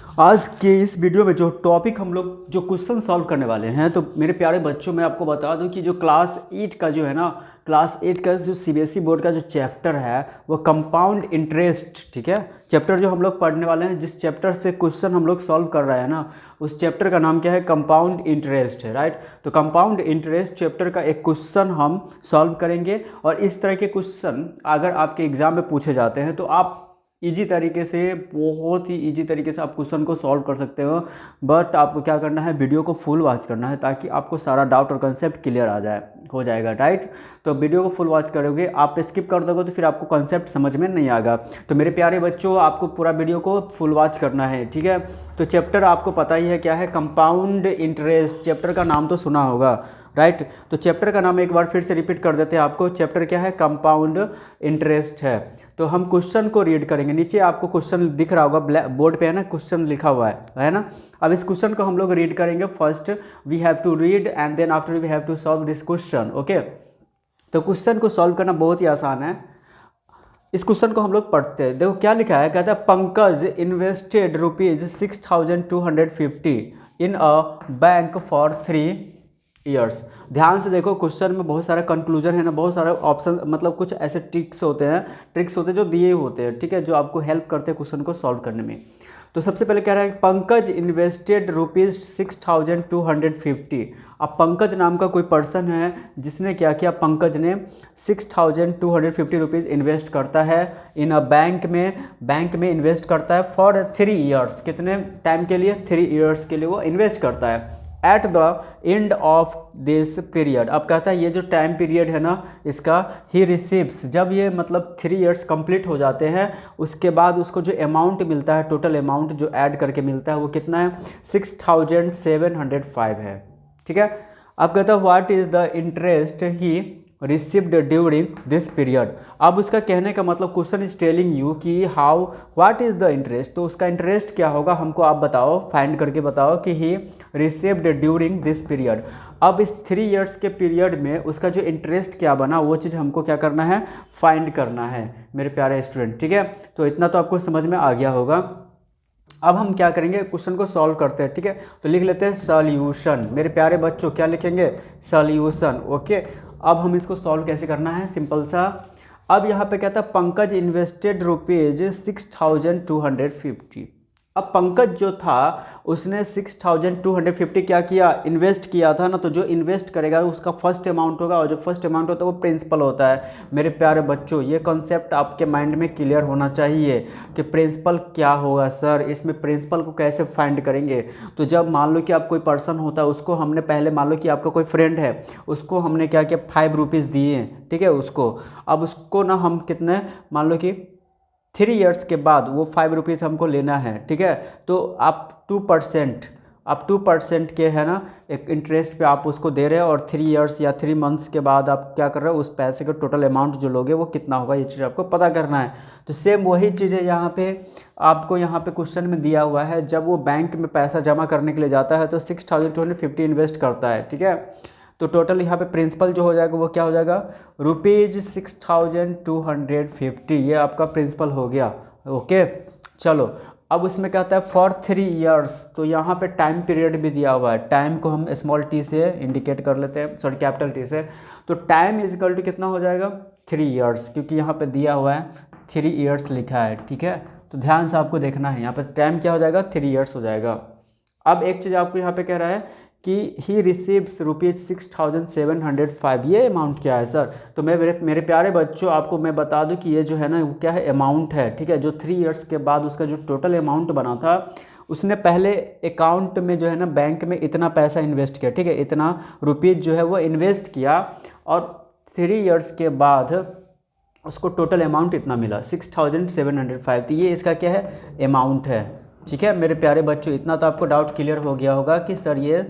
आज के इस वीडियो में जो टॉपिक हम लोग जो क्वेश्चन सॉल्व करने वाले हैं, तो मेरे प्यारे बच्चों, मैं आपको बता दूं कि जो क्लास 8 का जो है ना, क्लास 8 का जो सीबीएसई बोर्ड का जो चैप्टर है वो कंपाउंड इंटरेस्ट, ठीक है। चैप्टर जो हम लोग पढ़ने वाले हैं, जिस चैप्टर से क्वेश्चन हम लोग सॉल्व कर रहे हैं ना, उस चैप्टर का नाम क्या है? कंपाउंड इंटरेस्ट है, राइट। तो कंपाउंड इंटरेस्ट चैप्टर का एक क्वेश्चन हम सॉल्व करेंगे। और इस तरह के क्वेश्चन अगर आपके एग्जाम में पूछे जाते हैं तो आप इजी तरीके से, बहुत ही इजी तरीके से आप क्वेश्चन को सॉल्व कर सकते हो। बट आपको क्या करना है, वीडियो को फुल वॉच करना है ताकि आपको सारा डाउट और कंसेप्ट क्लियर हो जाएगा, राइट। तो वीडियो को फुल वॉच करोगे, आप स्किप कर दोगे तो फिर आपको कंसेप्ट समझ में नहीं आएगा। तो मेरे प्यारे बच्चों, आपको पूरा वीडियो को फुल वॉच करना है, ठीक है। तो चैप्टर आपको पता ही है क्या है, कंपाउंड इंटरेस्ट। चैप्टर का नाम तो सुना होगा, राइट। तो चैप्टर का नाम एक बार फिर से रिपीट कर देते हैं आपको। चैप्टर क्या है? कंपाउंड इंटरेस्ट है। तो हम क्वेश्चन को रीड करेंगे। नीचे आपको क्वेश्चन दिख रहा होगा, ब्लैक बोर्ड पे है ना, क्वेश्चन लिखा हुआ है ना। अब इस क्वेश्चन को हम लोग रीड करेंगे। First we have to read and then after we have to solve this question, okay. तो क्वेश्चन को सॉल्व करना बहुत ही आसान है। इस क्वेश्चन को हम लोग पढ़ते हैं। देखो क्या लिखा है, कहता है Pankaj invested ₹6250 in a bank for 3 years। ध्यान से देखो, क्वेश्चन में बहुत सारा कंक्लूजन है ना, बहुत सारे ऑप्शन, मतलब कुछ ऐसे ट्रिक्स होते हैं जो दिए होते हैं, ठीक है, जो आपको हेल्प करते हैं क्वेश्चन को सॉल्व करने में। तो सबसे पहले कह रहा है पंकज इन्वेस्टेड ₹6250। अब पंकज नाम का कोई पर्सन है जिसने क्या किया, पंकज ने ₹6250 इन्वेस्ट करता है इन अ बैंक में इन्वेस्ट करता है फॉर 3 years। कितने टाइम के लिए? 3 years के लिए वो इन्वेस्ट करता है। At the end of this period, अब कहता है ये जो टाइम पीरियड है ना इसका, ही रिसीव्स, जब ये मतलब 3 years कंप्लीट हो जाते हैं उसके बाद उसको जो अमाउंट मिलता है, टोटल अमाउंट जो ऐड करके मिलता है वो कितना है? 6705 है, ठीक है। अब कहता है what is the interest he received during this period. अब उसका कहने का मतलब, क्वेश्चन इज टेलिंग यू कि how, what is the interest, तो उसका इंटरेस्ट क्या होगा हमको आप बताओ, फाइंड करके बताओ कि he received during this period. अब इस 3 years के पीरियड में उसका जो इंटरेस्ट क्या बना, वो चीज़ हमको क्या करना है? फाइंड करना है मेरे प्यारे स्टूडेंट, ठीक है। तो इतना तो आपको समझ में आ गया होगा। अब हम क्या करेंगे, क्वेश्चन को सॉल्व करते हैं, ठीक है। तो लिख लेते हैं सॉल्यूशन। मेरे प्यारे बच्चों क्या लिखेंगे? Solution, okay. अब हम इसको सॉल्व कैसे करना है, सिंपल सा। अब यहाँ पे कहता है पंकज इन्वेस्टेड ₹6250। अब पंकज जो था उसने 6250 क्या किया? इन्वेस्ट किया था ना। तो जो इन्वेस्ट करेगा उसका फर्स्ट अमाउंट होगा, और जो फर्स्ट अमाउंट होता है वो प्रिंसिपल होता है। मेरे प्यारे बच्चों, ये कॉन्सेप्ट आपके माइंड में क्लियर होना चाहिए कि प्रिंसिपल क्या होगा। सर इसमें प्रिंसिपल को कैसे फाइंड करेंगे? तो जब मान लो कि आप कोई पर्सन होता है, उसको हमने पहले, मान लो कि आपका कोई फ्रेंड है, उसको हमने क्या किया, ₹5 दिए, ठीक है उसको। अब उसको ना हम कितने, मान लो कि 3 years के बाद वो ₹5 हमको लेना है, ठीक है। तो आप 2% के है ना एक इंटरेस्ट पे आप उसको दे रहे हो, और 3 years या 3 months के बाद आप क्या कर रहे हो, उस पैसे का टोटल अमाउंट जो लोगे वो कितना होगा, ये चीज़ आपको पता करना है। तो सेम वही चीज़ है यहाँ पे, आपको यहाँ पे क्वेश्चन में दिया हुआ है। जब वो बैंक में पैसा जमा करने के लिए जाता है तो 6250 इन्वेस्ट करता है, ठीक है। तो टोटल यहाँ पे प्रिंसिपल जो हो जाएगा वो क्या हो जाएगा, ₹6250। ये आपका प्रिंसिपल हो गया, ओके। चलो अब उसमें कहता है फॉर 3 years, तो यहाँ पे टाइम पीरियड भी दिया हुआ है। टाइम को हम स्मॉल टी से इंडिकेट कर लेते हैं, सॉरी कैपिटल टी से। तो टाइम इज इक्वल टू कितना हो जाएगा? 3 years, क्योंकि यहाँ पे दिया हुआ है 3 years लिखा है, ठीक है। तो ध्यान से आपको देखना है, यहाँ पर टाइम क्या हो जाएगा? 3 years हो जाएगा। अब एक चीज़ आपको यहाँ पे कह रहा है कि ही रिसीव्स ₹6705। ये अमाउंट क्या है सर? तो मेरे प्यारे बच्चों, आपको मैं बता दूं कि ये जो है ना वो क्या है, अमाउंट है, ठीक है। जो 3 years के बाद उसका जो टोटल अमाउंट बना था, उसने पहले अकाउंट में जो है ना बैंक में इतना पैसा इन्वेस्ट किया, ठीक है, इतना रुपीज़ जो है वो इन्वेस्ट किया, और 3 years के बाद उसको टोटल अमाउंट इतना मिला 6705। तो ये इसका क्या है? अमाउंट है, ठीक है। मेरे प्यारे बच्चों, इतना तो आपको डाउट क्लियर हो गया होगा कि सर ये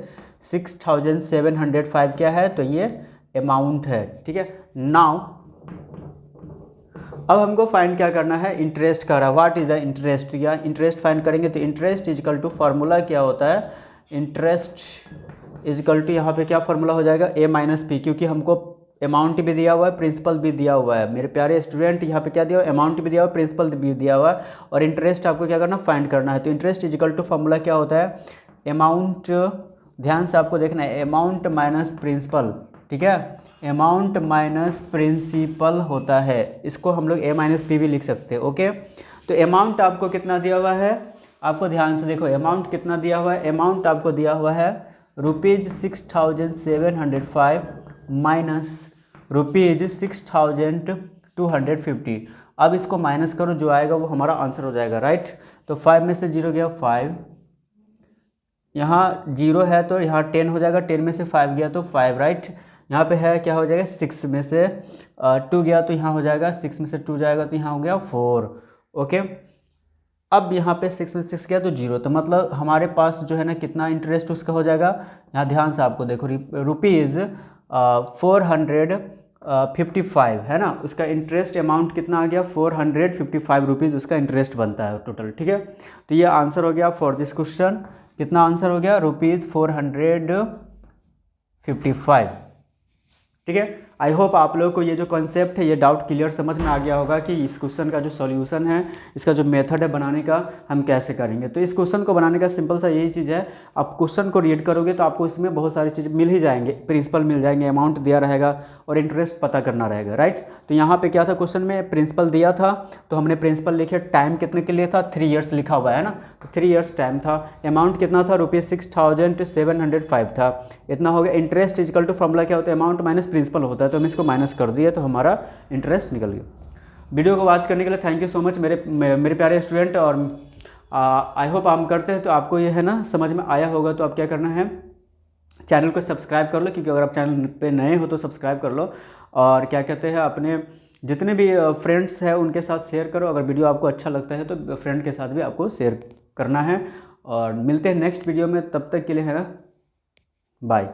6705 क्या है, तो ये अमाउंट है, ठीक है। नाउ अब हमको फाइंड क्या करना है, इंटरेस्ट का रहा। व्हाट इज द इंटरेस्ट, या इंटरेस्ट फाइंड करेंगे। तो interest is equal to, formula क्या होता है, इंटरेस्ट इज इक्वल टू यहाँ पे क्या फार्मूला हो जाएगा, A - P, क्योंकि हमको अमाउंट भी दिया हुआ है, प्रिंसिपल भी दिया हुआ है। मेरे प्यारे स्टूडेंट यहाँ पे क्या दिया हुआ है, अमाउंट भी दिया हुआ है, प्रिंसिपल भी दिया हुआ है, और इंटरेस्ट आपको क्या करना, फाइंड करना है। तो इंटरेस्ट इजिकल टू फॉर्मूला क्या होता है, अमाउंट, ध्यान से आपको देखना है, अमाउंट माइनस प्रिंसिपल, ठीक है, अमाउंट माइनस प्रिंसिपल होता है। इसको हम लोग ए माइनस पी भी लिख सकते हैं। ओके, तो अमाउंट आपको कितना दिया हुआ है, आपको ध्यान से देखो अमाउंट कितना दिया हुआ है, अमाउंट आपको दिया हुआ है ₹6,705 माइनस ₹6,250। अब इसको माइनस करो, जो आएगा वो हमारा आंसर हो जाएगा, राइट। तो 5 में से 0 गया 5, यहाँ 0 है तो यहाँ 10 हो जाएगा, 10 में से 5 गया तो 5, राइट। यहाँ पे है क्या हो जाएगा, 6 में से 2 गया तो यहाँ हो जाएगा, 6 में से 2 जाएगा तो यहाँ हो गया 4। ओके, अब यहाँ पे 6 में 6 गया तो 0, तो मतलब हमारे पास जो है ना कितना इंटरेस्ट उसका हो जाएगा। यहाँ ध्यान से आपको देखो, ₹455 है ना, उसका इंटरेस्ट अमाउंट कितना आ गया, ₹455 उसका इंटरेस्ट बनता है टोटल, ठीक है। तो ये आंसर हो गया फॉर दिस क्वेश्चन। कितना आंसर हो गया, ₹455, ठीक है। आई होप आप लोगों को ये जो कॉन्सेप्ट है, ये डाउट क्लियर समझ में आ गया होगा कि इस क्वेश्चन का जो सॉल्यूशन है, इसका जो मेथड है बनाने का, हम कैसे करेंगे। तो इस क्वेश्चन को बनाने का सिंपल सा यही चीज़ है, आप क्वेश्चन को रीड करोगे तो आपको इसमें बहुत सारी चीज़ें मिल ही जाएंगे, प्रिंसिपल मिल जाएंगे, अमाउंट दिया रहेगा और इंटरेस्ट पता करना रहेगा, राइट। तो यहाँ पर क्या था, क्वेश्चन में प्रिंसिपल दिया था तो हमने प्रिंसिपल लिखे, टाइम कितने के लिए था, 3 ईयर्स लिखा हुआ है ना, तो 3 ईयर्स टाइम था। अमाउंट कितना था, ₹6,705 था, इतना हो गया। इंटरेस्ट इजिकल टू फॉर्मूला क्या होता है, अमाउंट माइनस प्रिंसिपल होता है, तो हम इसको माइनस कर दिए तो हमारा इंटरेस्ट निकल गया। वीडियो को वॉच करने के लिए थैंक यू सो मच मेरे प्यारे स्टूडेंट। और आई होप हम करते हैं तो आपको ये है ना समझ में आया होगा। तो आप क्या करना है, चैनल को सब्सक्राइब कर लो, क्योंकि अगर आप चैनल पे नए हो तो सब्सक्राइब कर लो, और क्या कहते हैं अपने जितने भी फ्रेंड्स हैं उनके साथ शेयर करो। अगर वीडियो आपको अच्छा लगता है तो फ्रेंड के साथ भी आपको शेयर करना है। और मिलते हैं नेक्स्ट वीडियो में, तब तक के लिए है ना, बाय।